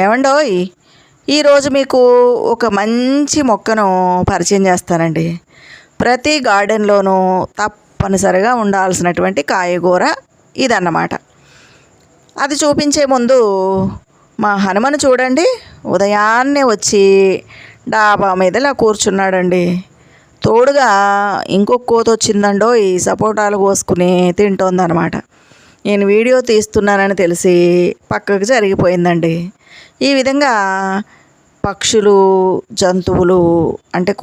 ఏమండోయ్, ఈరోజు మీకు ఒక మంచి మొక్కను పరిచయం చేస్తానండి. ప్రతి గార్డెన్లోనూ తప్పనిసరిగా ఉండాల్సినటువంటి కాయగూర ఇదన్నమాట. అది చూపించే ముందు మా హనుమను చూడండి, ఉదయాన్నే వచ్చి డాబా మీద ఇలా కూర్చున్నాడండి. తోడుగా ఇంకొక కోత వచ్చిందండో ఈ సపోటాలు కోసుకుని తింటోందనమాట. నేను వీడియో తీస్తున్నానని తెలిసి పక్కకు జరిగిపోయిందండి. ఈ విధంగా పక్షులు, జంతువులు అంటే